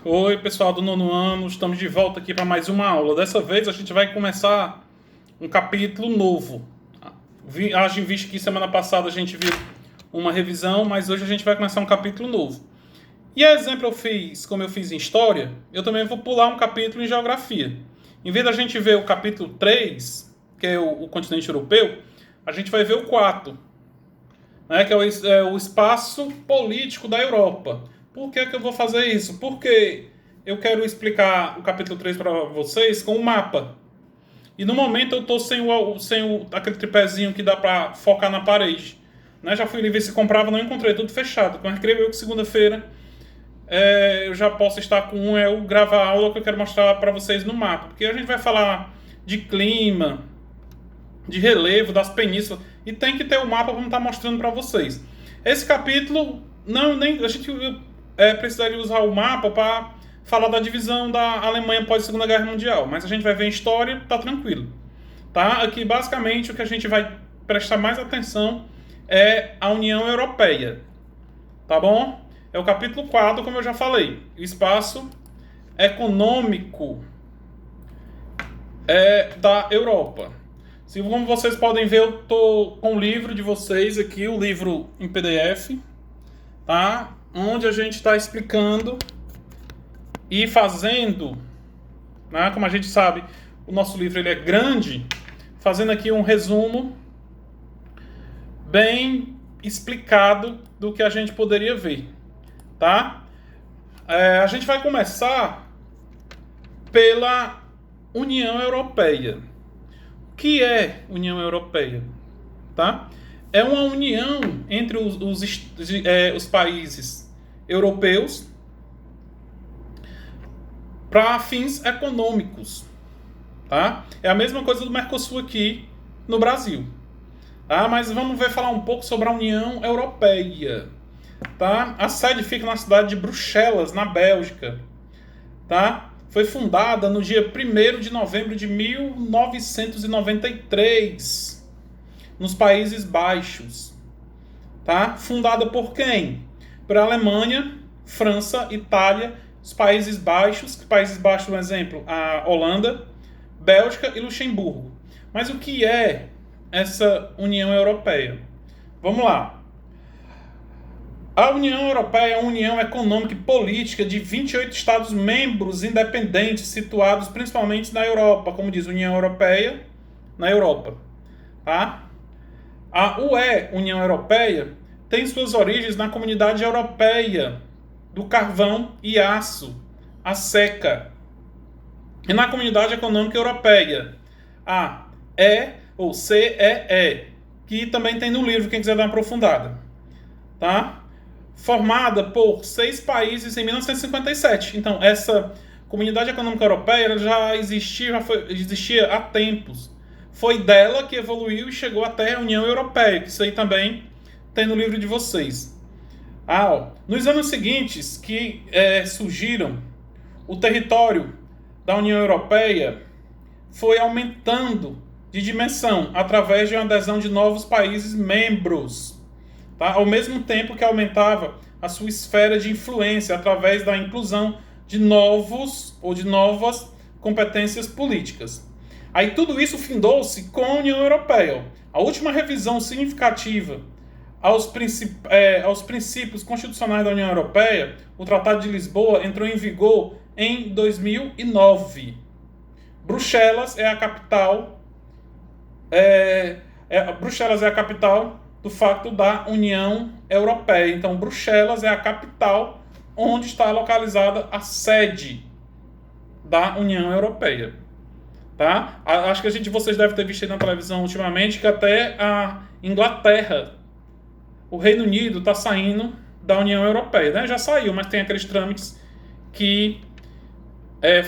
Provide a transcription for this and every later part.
Oi, pessoal do nono ano, estamos de volta aqui para mais uma aula. Dessa vez a gente vai começar um capítulo novo. Haja em vista que semana passada a gente viu uma revisão, mas hoje a gente vai começar um capítulo novo. E a exemplo como eu fiz em História, eu também vou pular um capítulo em Geografia. Em vez da gente ver o capítulo 3, que é o continente europeu, a gente vai ver o 4, né, que é o espaço político da Europa. Por que eu vou fazer isso? Porque eu quero explicar o capítulo 3 para vocês com o mapa. E no momento eu estou sem aquele tripézinho que dá para focar na parede. Né? Já fui ali ver se comprava, não encontrei, tudo fechado. Quando escreveu que segunda-feira eu já posso estar com eu gravar a aula que eu quero mostrar para vocês no mapa. Porque a gente vai falar de clima, de relevo, das penínsulas, e tem que ter o mapa para estar mostrando para vocês. Esse capítulo, a gente precisaria usar o mapa para falar da divisão da Alemanha após a Segunda Guerra Mundial, mas a gente vai ver em História, tá tranquilo. Tá? Aqui, basicamente, o que a gente vai prestar mais atenção é a União Europeia. Tá bom? É o capítulo 4, como eu já falei. O espaço econômico da Europa. Como vocês podem ver, eu estou com o livro de vocês aqui, o livro em PDF, tá? Onde a gente está explicando e fazendo, né? Como a gente sabe, o nosso livro ele é grande, fazendo aqui um resumo bem explicado do que a gente poderia ver, tá? A gente vai começar pela União Europeia. O que é União Europeia? Tá? É uma união entre os países europeus para fins econômicos. Tá? É a mesma coisa do Mercosul aqui no Brasil. Tá? Mas vamos falar um pouco sobre a União Europeia. Tá? A sede fica na cidade de Bruxelas, na Bélgica. Tá? Foi fundada no dia 1º de novembro de 1993, nos Países Baixos. Tá? Fundada por quem? Por Alemanha, França, Itália, os Países Baixos. Países Baixos, por exemplo, a Holanda, Bélgica e Luxemburgo. Mas o que é essa União Europeia? Vamos lá. A União Europeia é uma união econômica e política de 28 Estados-membros independentes situados principalmente na Europa, como diz União Europeia, na Europa. Tá? A UE, União Europeia, tem suas origens na Comunidade Europeia do Carvão e Aço, a SECA, e na Comunidade Econômica Europeia, a ou CEE, que também tem no livro, quem quiser dar uma aprofundada. Tá? Formada por 6 países em 1957. Então, essa Comunidade Econômica Europeia já existia há tempos. Foi dela que evoluiu e chegou até a União Europeia, que isso aí também tem no livro de vocês. Nos anos seguintes que surgiram, o território da União Europeia foi aumentando de dimensão através de uma adesão de novos países membros. Tá? Ao mesmo tempo que aumentava a sua esfera de influência através da inclusão de novas competências políticas. Aí tudo isso findou-se com a União Europeia. A última revisão significativa aos princípios constitucionais da União Europeia, o Tratado de Lisboa, entrou em vigor em 2009. Bruxelas é a capital. Bruxelas é a capital do fato da União Europeia. Então, Bruxelas é a capital onde está localizada a sede da União Europeia. Tá? Acho que vocês devem ter visto aí na televisão ultimamente que até a Inglaterra, o Reino Unido, está saindo da União Europeia. Né? Já saiu, mas tem aqueles trâmites que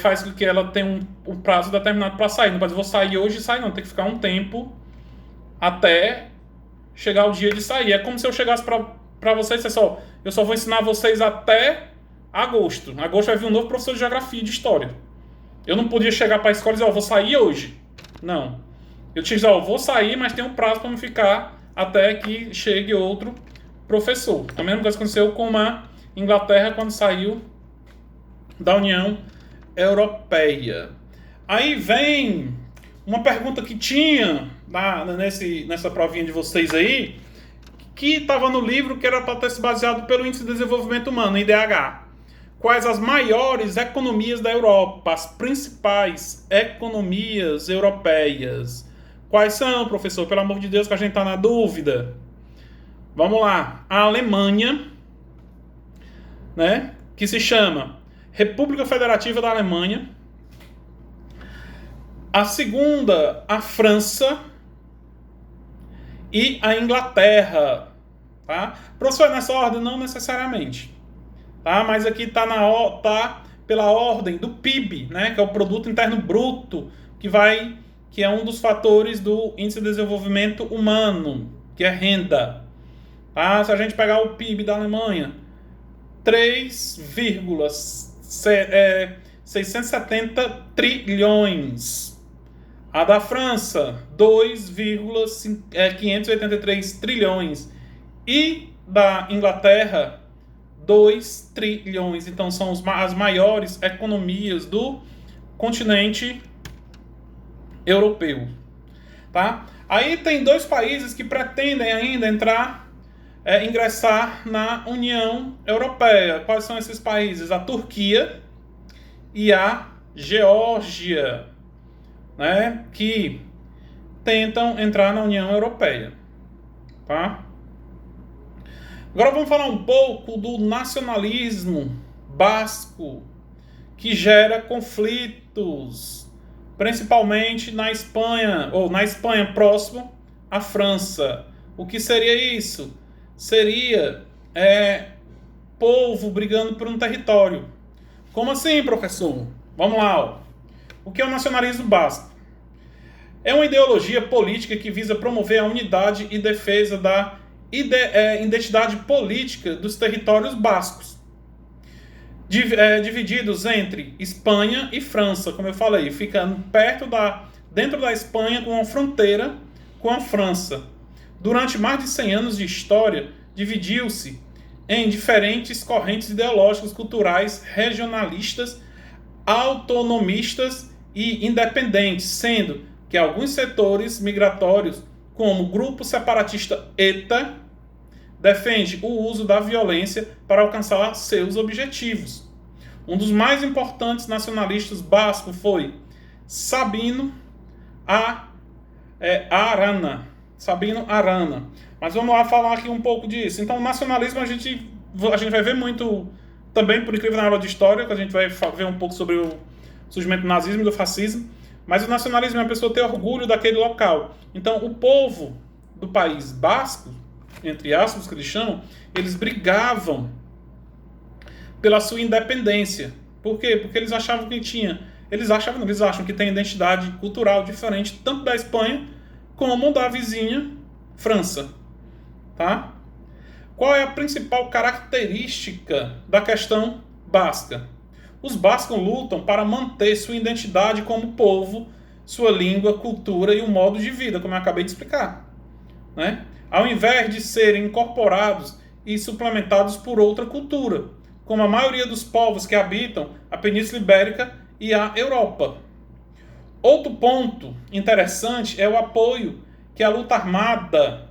faz com que ela tenha um prazo determinado para sair. Não pode, vou sair hoje e sair, não. Tem que ficar um tempo até chegar o dia de sair. É como se eu chegasse para vocês, pessoal, eu só vou ensinar vocês até agosto. Em agosto vai vir um novo professor de Geografia e de História. Eu não podia chegar para a escola e dizer, vou sair hoje. Não. Eu tinha que dizer, vou sair, mas tem um prazo para me ficar até que chegue outro professor. A mesma coisa aconteceu com a Inglaterra quando saiu da União Europeia. Aí vem uma pergunta que tinha nessa provinha de vocês aí, que estava no livro, que era para ter se baseado pelo Índice de Desenvolvimento Humano, IDH. Quais as maiores economias da Europa, as principais economias europeias? Quais são, professor? Pelo amor de Deus, que a gente está na dúvida. Vamos lá. A Alemanha, né, que se chama República Federativa da Alemanha. A segunda, a França e a Inglaterra. Tá? Professor, nessa ordem? Não necessariamente. Tá? Mas aqui está pela ordem do PIB, né? Que é o Produto Interno Bruto, que é um dos fatores do Índice de Desenvolvimento Humano, que é renda. Tá? Se a gente pegar o PIB da Alemanha, 3,670 trilhões. A da França, 2,583 trilhões. E da Inglaterra, 2 trilhões. Então, são as maiores economias do continente europeu. Tá? Aí tem 2 países que pretendem ainda ingressar na União Europeia. Quais são esses países? A Turquia e a Geórgia, né, que tentam entrar na União Europeia. Tá? Agora vamos falar um pouco do nacionalismo basco, que gera conflitos, principalmente na Espanha, ou na Espanha próximo à França. O que seria isso? Seria povo brigando por um território. Como assim, professor? Vamos lá. Ó. O que é o nacionalismo basco? É uma ideologia política que visa promover a unidade e defesa da identidade política dos territórios bascos, divididos entre Espanha e França, como eu falei, ficando dentro da Espanha, com uma fronteira com a França. Durante mais de 100 anos de história, dividiu-se em diferentes correntes ideológicas, culturais, regionalistas, autonomistas e independentes, sendo que alguns setores migratórios, como o grupo separatista ETA, defende o uso da violência para alcançar seus objetivos. Um dos mais importantes nacionalistas bascos foi Sabino Arana. Mas vamos lá falar aqui um pouco disso. Então, o nacionalismo a gente vai ver muito também, por incrível, na aula de história, que a gente vai ver um pouco sobre o surgimento do nazismo e do fascismo. Mas o nacionalismo é a pessoa ter orgulho daquele local. Então, o povo do país basco, entre aspas, que eles chamam, eles brigavam pela sua independência. Por quê? Porque eles achavam que eles acham que tem identidade cultural diferente tanto da Espanha como da vizinha França. Tá? Qual é a principal característica da questão basca? Os bascos lutam para manter sua identidade como povo, sua língua, cultura e o modo de vida, como eu acabei de explicar. Né? Ao invés de serem incorporados e suplementados por outra cultura, como a maioria dos povos que habitam a Península Ibérica e a Europa. Outro ponto interessante é o apoio que a luta armada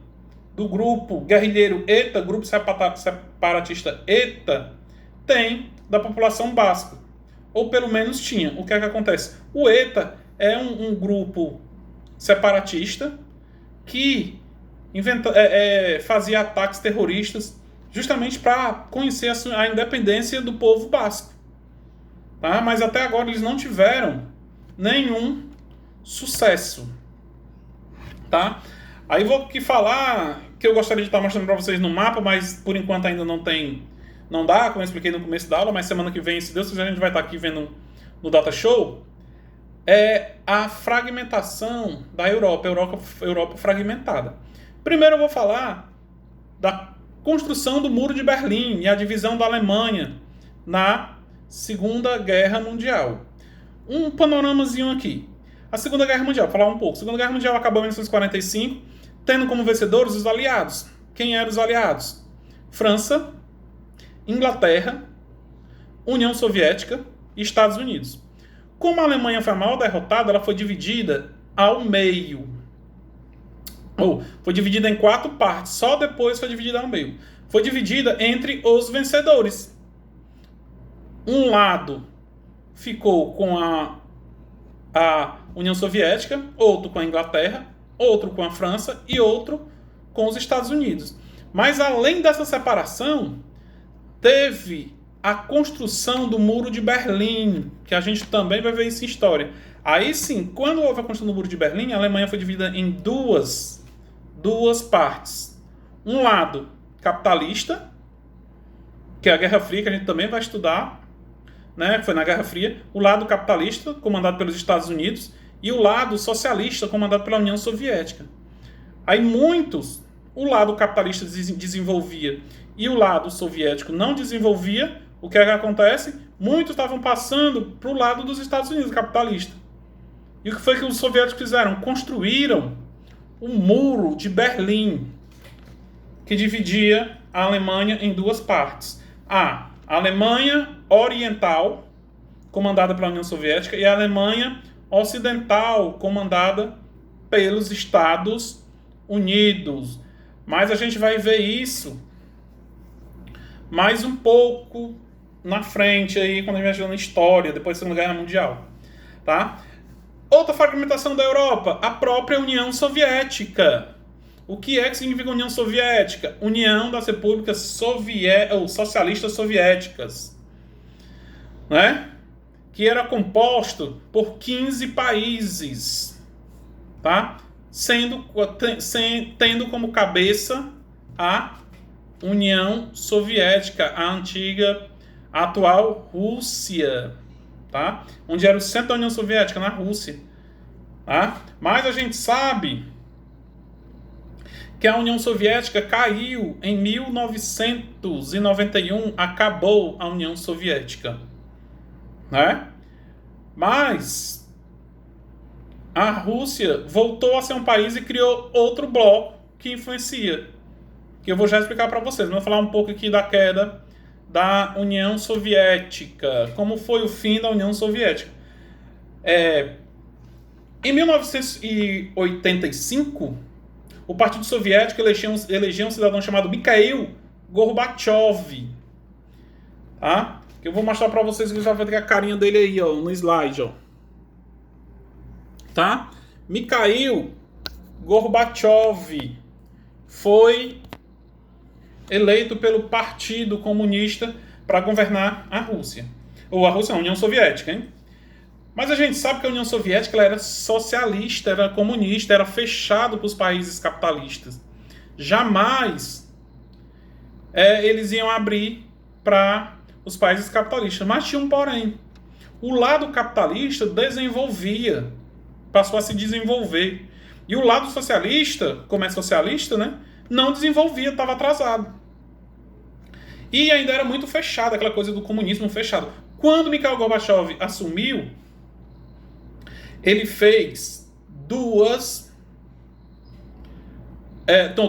do grupo guerrilheiro ETA, grupo separatista ETA, tem da população basca. Ou pelo menos tinha. O que é que acontece? O ETA é um grupo separatista que fazia ataques terroristas justamente para conhecer a independência do povo basco. Tá? Mas até agora eles não tiveram nenhum sucesso. Tá? Aí vou aqui falar que eu gostaria de estar mostrando para vocês no mapa, mas por enquanto ainda não dá, como eu expliquei no começo da aula, mas semana que vem, se Deus quiser, a gente vai estar aqui vendo no Data Show. É a fragmentação da Europa fragmentada. Primeiro eu vou falar da construção do Muro de Berlim e a divisão da Alemanha na Segunda Guerra Mundial. Um panoramazinho aqui. A Segunda Guerra Mundial, vou falar um pouco. A Segunda Guerra Mundial acabou em 1945, tendo como vencedores os aliados. Quem eram os aliados? França, Inglaterra, União Soviética e Estados Unidos. Como a Alemanha foi a maior derrotada, ela foi dividida ao meio. Foi dividida em 4 partes, só depois foi dividida ao meio. Foi dividida entre os vencedores. Um lado ficou com a União Soviética, outro com a Inglaterra, outro com a França e outro com os Estados Unidos. Mas além dessa separação, teve a construção do Muro de Berlim, que a gente também vai ver isso em história. Aí sim, quando houve a construção do Muro de Berlim, a Alemanha foi dividida em duas partes. Um lado capitalista, que é a Guerra Fria, que a gente também vai estudar, né? Foi na Guerra Fria. O lado capitalista, comandado pelos Estados Unidos, e o lado socialista, comandado pela União Soviética. Aí o lado capitalista desenvolvia e o lado soviético não desenvolvia. O que é que acontece? Muitos estavam passando para o lado dos Estados Unidos, capitalista. E o que foi que os soviéticos fizeram? Construíram o Muro de Berlim, que dividia a Alemanha em 2 partes. A Alemanha Oriental, comandada pela União Soviética, e a Alemanha Ocidental, comandada pelos Estados Unidos. Mas a gente vai ver isso mais um pouco na frente, aí, quando a gente vai estudando história, depois da Segunda Guerra Mundial. Tá? Outra fragmentação da Europa, a própria União Soviética. O que é que significa União Soviética? União das Repúblicas Socialistas Soviéticas. Né? Que era composto por 15 países. Tá? Tendo como cabeça a União Soviética, a atual Rússia, tá? Onde era o centro da União Soviética, na Rússia. Tá? Mas a gente sabe que a União Soviética caiu em 1991, acabou a União Soviética. Né? Mas a Rússia voltou a ser um país e criou outro bloco que influencia, que eu vou já explicar para vocês. Vamos falar um pouco aqui da queda da União Soviética. Como foi o fim da União Soviética? Em 1985, o Partido Soviético elegeu um cidadão chamado Mikhail Gorbachev. Tá? Que eu vou mostrar para vocês, que já vai ter a carinha dele aí, ó, no slide. Ó. Tá? Mikhail Gorbachev foi eleito pelo Partido Comunista para governar a Rússia. Ou a Rússia, a União Soviética, hein? Mas a gente sabe que a União Soviética ela era socialista, era comunista, era fechado para os países capitalistas. Jamais eles iam abrir para os países capitalistas. Mas tinha um porém. O lado capitalista desenvolvia, passou a se desenvolver. E o lado socialista, como é socialista, né, não desenvolvia, estava atrasado. E ainda era muito fechado, aquela coisa do comunismo fechado. Quando Mikhail Gorbachev assumiu, ele fez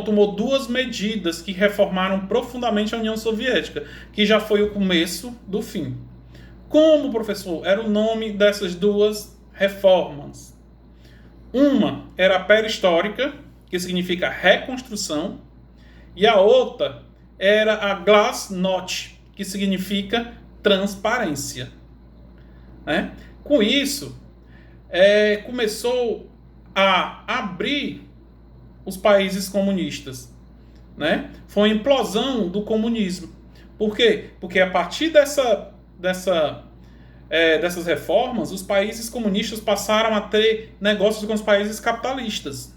tomou 2 medidas que reformaram profundamente a União Soviética, que já foi o começo do fim. Como, professor, era o nome dessas 2 reformas? Uma era a perestroika, que significa reconstrução, e a outra era a glasnost, que significa transparência. Né? Com isso, começou a abrir os países comunistas. Né? Foi uma implosão do comunismo. Por quê? Porque a partir dessas reformas, os países comunistas passaram a ter negócios com os países capitalistas.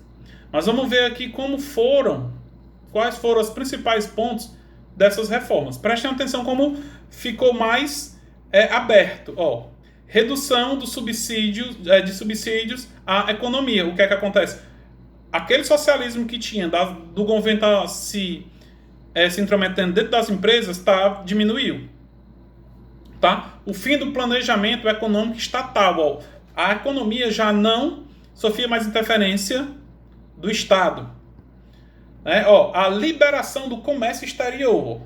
Mas vamos ver aqui quais foram os principais pontos dessas reformas. Prestem atenção como ficou mais aberto. Ó, redução de subsídios à economia. O que é que acontece? Aquele socialismo que tinha do governo se intrometendo dentro das empresas diminuiu. Tá? O fim do planejamento econômico estatal. Ó. A economia já não sofria mais interferência do Estado. A liberação do comércio exterior.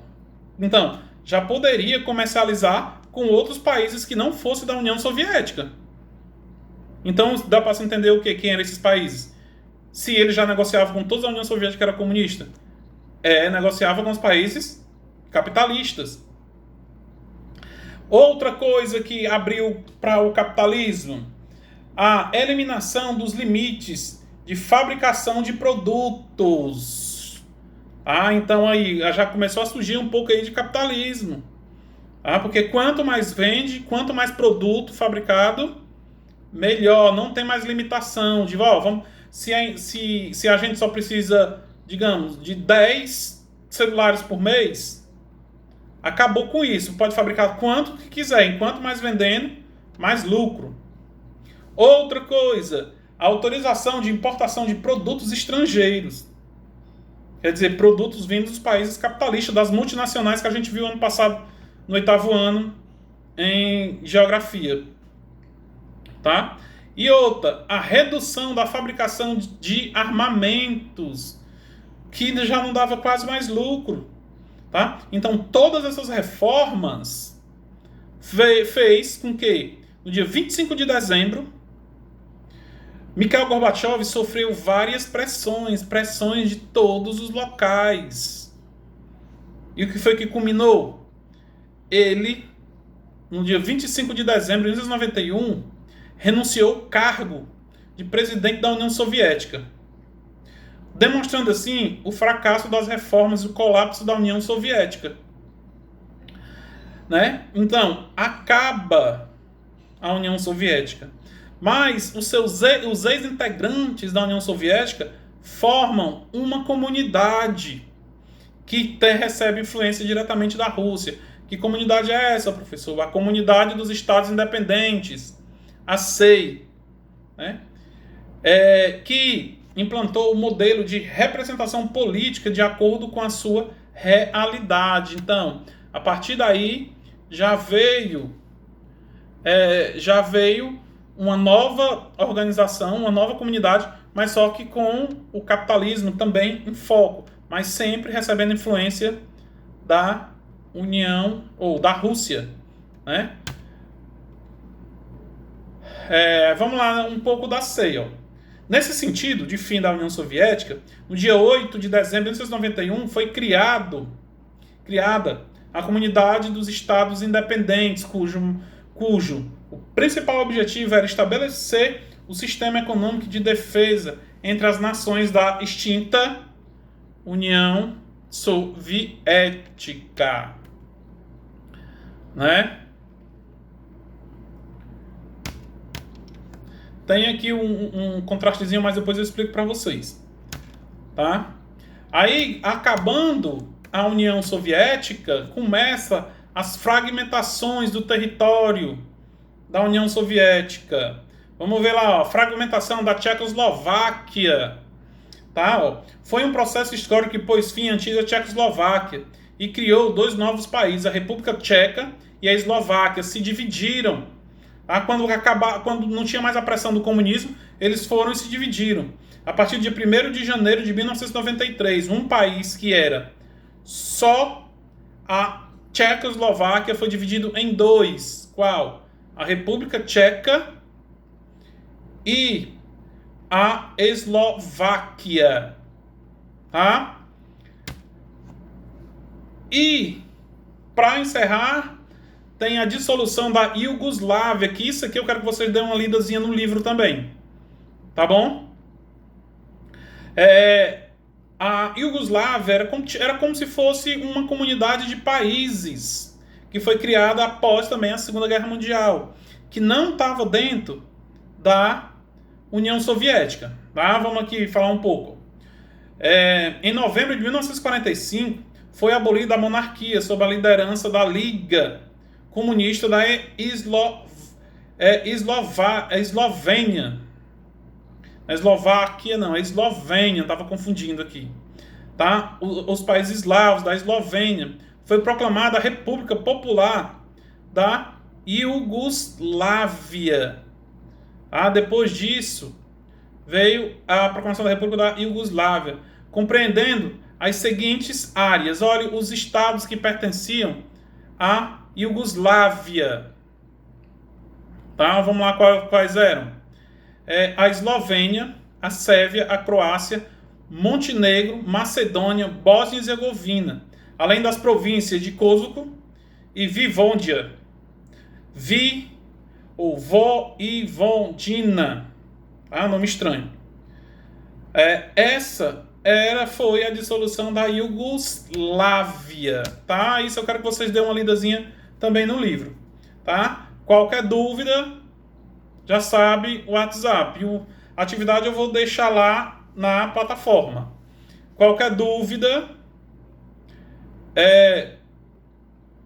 Então, já poderia comercializar com outros países que não fossem da União Soviética. Então, dá para se entender o quê? Quem eram esses países? Se ele já negociava com toda a União Soviética que era comunista, negociava com os países capitalistas. Outra coisa que abriu para o capitalismo, a eliminação dos limites de fabricação de produtos. Então aí já começou a surgir um pouco aí de capitalismo. Porque quanto mais vende, quanto mais produto fabricado, melhor. Não tem mais limitação. Se a gente só precisa, digamos, de 10 celulares por mês, acabou com isso. Pode fabricar quanto que quiser. Enquanto mais vendendo, mais lucro. Outra coisa, a autorização de importação de produtos estrangeiros. Quer dizer, produtos vindos dos países capitalistas, das multinacionais que a gente viu ano passado, no 8º ano, em geografia. Tá? E outra, a redução da fabricação de armamentos, que já não dava quase mais lucro. Tá? Então, todas essas reformas fez com que, no dia 25 de dezembro, Mikhail Gorbachev sofreu várias pressões de todos os locais. E o que foi que culminou? Ele, no dia 25 de dezembro de 1991, renunciou ao cargo de presidente da União Soviética, demonstrando assim o fracasso das reformas e o colapso da União Soviética. Né? Então, acaba a União Soviética. Mas os ex-integrantes da União Soviética formam uma comunidade que recebe influência diretamente da Rússia. Que comunidade é essa, professor? A Comunidade dos Estados Independentes, a CEI, né? Que implantou o modelo de representação política de acordo com a sua realidade. Então, a partir daí, já veio uma nova organização, uma nova comunidade, mas só que com o capitalismo também em foco, mas sempre recebendo influência da União ou da Rússia, né? Vamos lá um pouco da CEI. Nesse sentido, de fim da União Soviética, no dia 8 de dezembro de 1991 foi criada a Comunidade dos Estados Independentes, cujo o principal objetivo era estabelecer o sistema econômico de defesa entre as nações da extinta União Soviética. Né? Tem aqui um contrastezinho, mas depois eu explico para vocês. Tá? Aí, acabando a União Soviética, começa as fragmentações do território da União Soviética. Vamos ver lá, ó, fragmentação da Tchecoslováquia. Tá? Foi um processo histórico que pôs fim à antiga Tchecoslováquia e criou 2 novos países, a República Tcheca e a Eslováquia. Se dividiram. Tá? Quando não tinha mais a pressão do comunismo, eles foram e se dividiram. A partir do dia 1º de janeiro de 1993, um país que era só a Tchecoslováquia foi dividido em 2. Qual? A República Tcheca e a Eslováquia. Tá? E, para encerrar, tem a dissolução da Iugoslávia, que isso aqui eu quero que vocês dêem uma lidazinha no livro também. Tá bom? A Iugoslávia era como se fosse uma comunidade de países que foi criada após também a Segunda Guerra Mundial, que não estava dentro da União Soviética. Tá? Vamos aqui falar um pouco. Em novembro de 1945, foi abolida a monarquia sob a liderança da Liga Comunista da Eslovênia. A Eslováquia não, a Eslovênia, estava confundindo aqui. Tá? Os países eslavos da Eslovênia. Foi proclamada a República Popular da Iugoslávia. Depois disso, veio a proclamação da República da Iugoslávia, compreendendo as seguintes áreas. Olha, os estados que pertenciam à Iugoslávia. Tá? Vamos lá, quais eram? A Eslovênia, a Sérvia, a Croácia, Montenegro, Macedônia, Bósnia e Herzegovina, além das províncias de Kosovo e Vivônia. Voivodina. Nome estranho. Essa foi a dissolução da Iugoslávia, tá? Isso eu quero que vocês dêem uma lidazinha também no livro, tá? Qualquer dúvida, já sabe o WhatsApp. A atividade eu vou deixar lá na plataforma. Qualquer dúvida,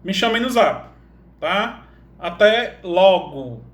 me chamem no Zap, tá? Até logo!